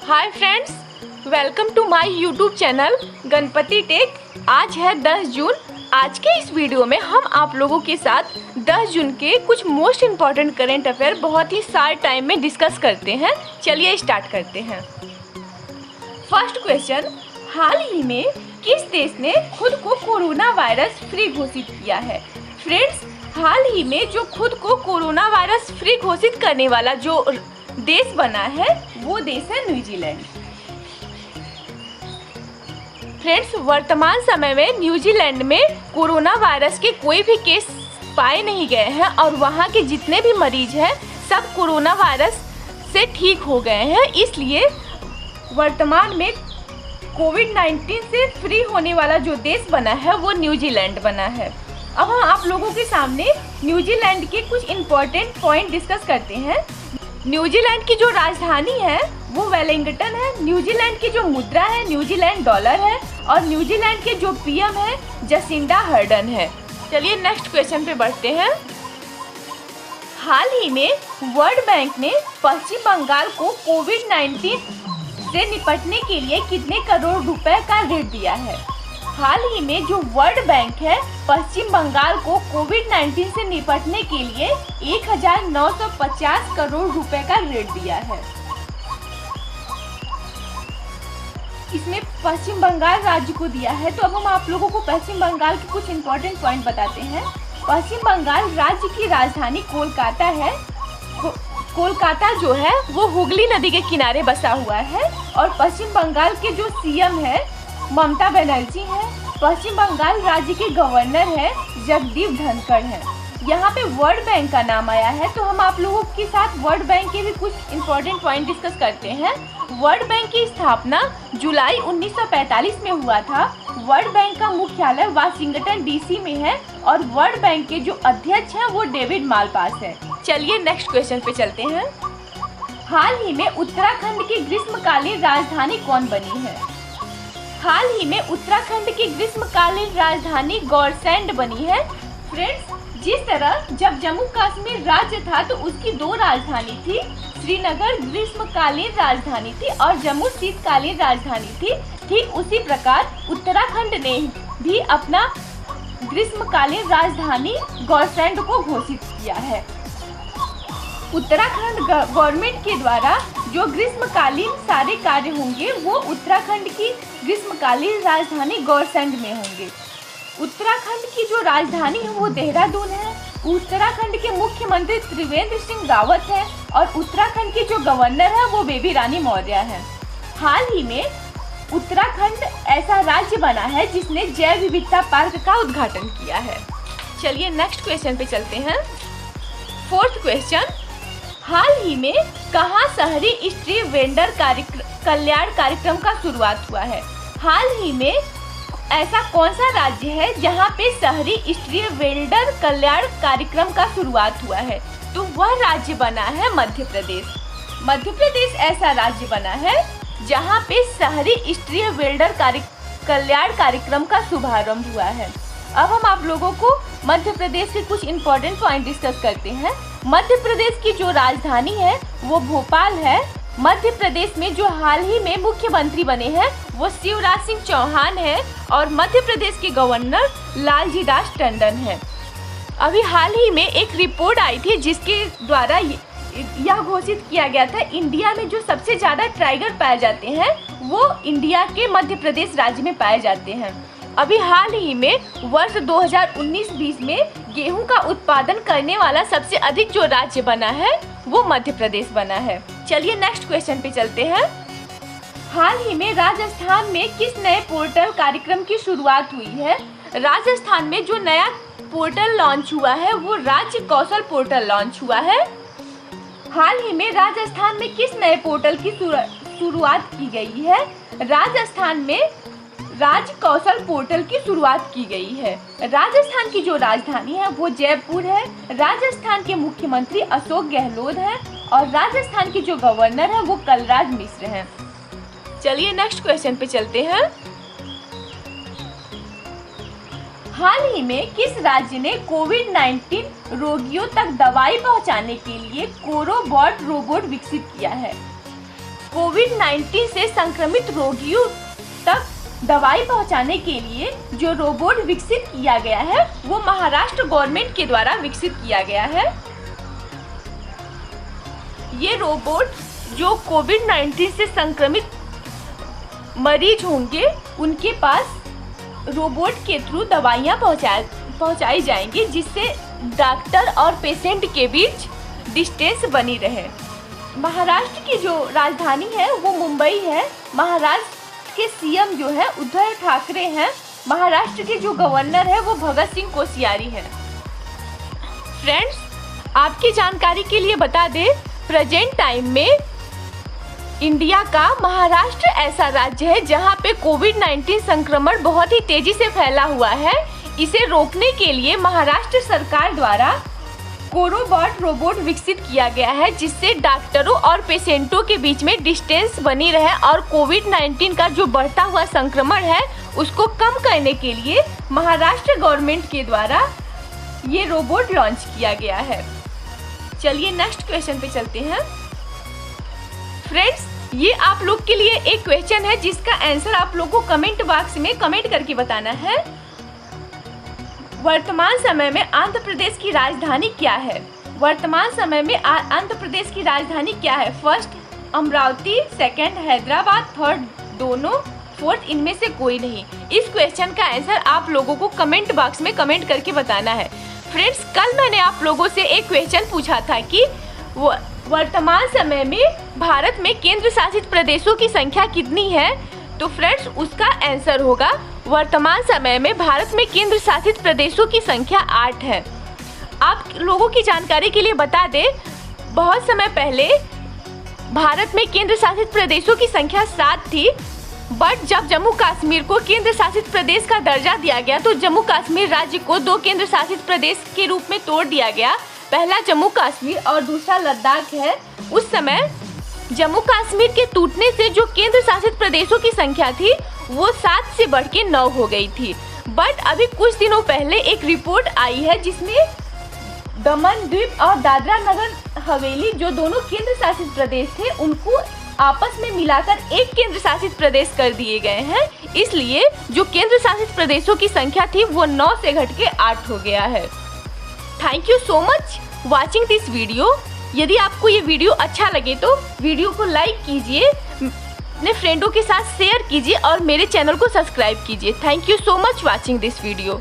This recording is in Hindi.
Hi friends, welcome to my YouTube channel Ganpati Tech. आज है 10 जून। आज के इस वीडियो में हम आप लोगों के साथ 10 जून के कुछ मोस्ट इम्पॉर्टेंट करेंट अफेयर बहुत ही शार्ट टाइम में डिस्कस करते हैं। चलिए स्टार्ट करते हैं। फर्स्ट क्वेश्चन, हाल ही में किस देश ने खुद को कोरोना वायरस फ्री घोषित किया है? फ्रेंड्स, हाल ही में जो खुद को कोरोना वायरस फ्री घोषित करने वाला जो देश बना है वो देश है न्यूजीलैंड। फ्रेंड्स, वर्तमान समय में न्यूजीलैंड में कोरोना वायरस के कोई भी केस पाए नहीं गए हैं और वहाँ के जितने भी मरीज हैं सब कोरोना वायरस से ठीक हो गए हैं। इसलिए वर्तमान में कोविड-19 से फ्री होने वाला जो देश बना है वो न्यूजीलैंड बना है। अब हम आप लोगों के सामने न्यूजीलैंड के कुछ इम्पोर्टेंट पॉइंट डिस्कस करते हैं। न्यूजीलैंड की जो राजधानी है वो वेलिंगटन है। न्यूजीलैंड की जो मुद्रा है न्यूजीलैंड डॉलर है और न्यूजीलैंड के जो पीएम है जसिंडा अर्डर्न है। चलिए नेक्स्ट क्वेश्चन पे बढ़ते हैं। हाल ही में वर्ल्ड बैंक ने पश्चिम बंगाल को कोविड-19 से निपटने के लिए कितने करोड़ रुपए का ऋण दिया है? हाल ही में जो वर्ल्ड बैंक है पश्चिम बंगाल को कोविड-19 से निपटने के लिए 1950 करोड़ रुपए का ऋण दिया है। इसमें पश्चिम बंगाल राज्य को दिया है। तो अब हम आप लोगों को पश्चिम बंगाल के कुछ इम्पोर्टेंट पॉइंट बताते हैं। पश्चिम बंगाल राज्य की राजधानी कोलकाता है। कोलकाता जो है वो हुगली नदी के किनारे बसा हुआ है और पश्चिम बंगाल के जो सीएम है ममता बनर्जी हैं। पश्चिम बंगाल राज्य के गवर्नर हैं जगदीप धनखड़ हैं। यहाँ पे वर्ल्ड बैंक का नाम आया है तो हम आप लोगों के साथ वर्ल्ड बैंक के भी कुछ इम्पोर्टेंट पॉइंट डिस्कस करते हैं। वर्ल्ड बैंक की स्थापना जुलाई 1945 में हुआ था। वर्ल्ड बैंक का मुख्यालय वाशिंगटन डीसी में है और वर्ल्ड बैंक के जो अध्यक्ष हैं वो डेविड मालपास है। चलिए नेक्स्ट क्वेश्चन पे चलते हैं। हाल ही में उत्तराखंड की ग्रीष्मकालीन राजधानी कौन बनी है? हाल ही में उत्तराखंड की ग्रीष्मकालीन राजधानी गौरसैंड बनी है। फ्रेंड्स, जिस तरह जब जम्मू कश्मीर राज्य था तो उसकी दो राजधानी थी, श्रीनगर ग्रीष्मकालीन राजधानी थी और जम्मू शीतकालीन राजधानी थी। ठीक उसी प्रकार उत्तराखंड ने भी अपना ग्रीष्मकालीन राजधानी गौरसैंड को घोषित किया है। उत्तराखंड गवर्नमेंट के द्वारा जो ग्रीष्मकालीन सारे कार्य होंगे वो उत्तराखंड की ग्रीष्मकालीन राजधानी गौरसैंड में होंगे। उत्तराखंड की जो राजधानी है वो देहरादून है। उत्तराखंड के मुख्यमंत्री त्रिवेंद्र सिंह रावत है और उत्तराखंड की जो गवर्नर है वो बेबी रानी मौर्य है। हाल ही में उत्तराखंड ऐसा राज्य बना है जिसने जैव विविधता पार्क का उद्घाटन किया है। चलिए नेक्स्ट क्वेश्चन पे चलते हैं। फोर्थ क्वेश्चन, हाल ही में कहाँ शहरी स्ट्रीट वेंडर कल्याण कार्यक्रम का शुरुआत हुआ है? हाल ही में ऐसा कौन सा राज्य है जहाँ पे शहरी स्ट्रीट वेंडर कल्याण कार्यक्रम का शुरुआत हुआ है? तो वह राज्य बना है मध्य प्रदेश। मध्य प्रदेश ऐसा राज्य बना है जहाँ पे शहरी स्ट्रीट वेंडर कल्याण कार्यक्रम का शुभारंभ हुआ है। अब हम आप लोगों को मध्य प्रदेश के कुछ इम्पोर्टेंट पॉइंट डिस्कस करते हैं। मध्य प्रदेश की जो राजधानी है वो भोपाल है। मध्य प्रदेश में जो हाल ही में मुख्यमंत्री बने हैं वो शिवराज सिंह चौहान है और मध्य प्रदेश के गवर्नर लालजी दास टंडन है। अभी हाल ही में एक रिपोर्ट आई थी जिसके द्वारा यह घोषित किया गया था इंडिया में जो सबसे ज़्यादा टाइगर पाए जाते हैं वो इंडिया के मध्य प्रदेश राज्य में पाए जाते हैं। अभी हाल ही में वर्ष 2019-20 में गेहूं का उत्पादन करने वाला सबसे अधिक जो राज्य बना है वो मध्य प्रदेश बना है। चलिए नेक्स्ट क्वेश्चन पे चलते हैं। हाल ही में राजस्थान में किस नए पोर्टल कार्यक्रम की शुरुआत हुई है? राजस्थान में जो नया पोर्टल लॉन्च हुआ है वो राज्य कौशल पोर्टल लॉन्च हुआ है। हाल ही में राजस्थान में किस नए पोर्टल की शुरुआत की गई है? राजस्थान में राज्य कौशल पोर्टल की शुरुआत की गई है। राजस्थान की जो राजधानी है वो जयपुर है। राजस्थान के मुख्यमंत्री अशोक गहलोत हैं और राजस्थान के जो गवर्नर है वो कलराज मिश्र हैं। चलिए नेक्स्ट क्वेश्चन पे चलते हैं। हाल ही में किस राज्य ने कोविड-19 रोगियों तक दवाई पहुंचाने के लिए कोरोबॉट रोबोट विकसित किया है? कोविड-19 से संक्रमित रोगियों तक दवाई पहुंचाने के लिए जो रोबोट विकसित किया गया है वो महाराष्ट्र गवर्नमेंट के द्वारा विकसित किया गया है। ये रोबोट जो कोविड-19 से संक्रमित मरीज होंगे उनके पास रोबोट के थ्रू दवाइयाँ पहुंचाई जाएंगी, जिससे डॉक्टर और पेशेंट के बीच डिस्टेंस बनी रहे। महाराष्ट्र की जो राजधानी है वो मुंबई है। महाराष्ट्र के सीएम जो है उद्धव ठाकरे हैं। महाराष्ट्र के जो गवर्नर है वो भगत सिंह कोश्यारी हैं। फ्रेंड्स, आपकी जानकारी के लिए बता दें, प्रेजेंट टाइम में इंडिया का महाराष्ट्र ऐसा राज्य है जहां पे कोविड-19 संक्रमण बहुत ही तेजी से फैला हुआ है। इसे रोकने के लिए महाराष्ट्र सरकार द्वारा कोरोबॉट रोबोट विकसित किया गया है, जिससे डॉक्टरों और पेशेंटों के बीच में डिस्टेंस बनी रहे और कोविड-19 का जो बढ़ता हुआ संक्रमण है उसको कम करने के लिए महाराष्ट्र गवर्नमेंट के द्वारा ये रोबोट लॉन्च किया गया है। चलिए नेक्स्ट क्वेश्चन पे चलते हैं। फ्रेंड्स, ये आप लोग के लिए एक क्वेश्चन है जिसका आंसर आप लोग को कमेंट बॉक्स में कमेंट करके बताना है। वर्तमान समय में आंध्र प्रदेश की राजधानी क्या है? वर्तमान समय में आंध्र प्रदेश की राजधानी क्या है? First Amravati, second Hyderabad, third दोनों, फोर्थ इनमें से कोई नहीं। इस क्वेश्चन का आंसर आप लोगों को कमेंट बॉक्स में कमेंट करके बताना है। फ्रेंड्स, कल मैंने आप लोगों से एक क्वेश्चन पूछा था कि वर्तमान समय में भारत में केंद्र शासित प्रदेशों की संख्या कितनी है? तो फ्रेंड्स, उसका आंसर होगा वर्तमान समय में भारत में केंद्र शासित प्रदेशों की संख्या 8 है। आप लोगों की जानकारी के लिए बता दें, बहुत समय पहले भारत में केंद्र शासित प्रदेशों की संख्या 7 थी, बट जब जम्मू कश्मीर को केंद्र शासित प्रदेश का दर्जा दिया गया तो जम्मू कश्मीर राज्य को 2 केंद्र शासित प्रदेश के रूप में तोड़ दिया गया। पहला जम्मू कश्मीर और दूसरा लद्दाख है। उस समय जम्मू कश्मीर के टूटने से जो केंद्र शासित प्रदेशों की संख्या थी वो 7 से बढ़ के 9 हो गई थी। बट अभी कुछ दिनों पहले एक रिपोर्ट आई है जिसमें दमन द्वीप और दादरा नगर हवेली जो दोनों केंद्र शासित प्रदेश थे उनको आपस में मिलाकर एक केंद्र शासित प्रदेश कर दिए गए हैं। इसलिए जो केंद्र शासित प्रदेशों की संख्या थी वो 9 से घट के 8 हो गया है। Thank you so much watching this video. यदि आपको ये वीडियो अच्छा लगे तो वीडियो को लाइक कीजिए, अपने फ्रेंडों के साथ शेयर कीजिए और मेरे चैनल को सब्सक्राइब कीजिए। Thank you so much watching this video.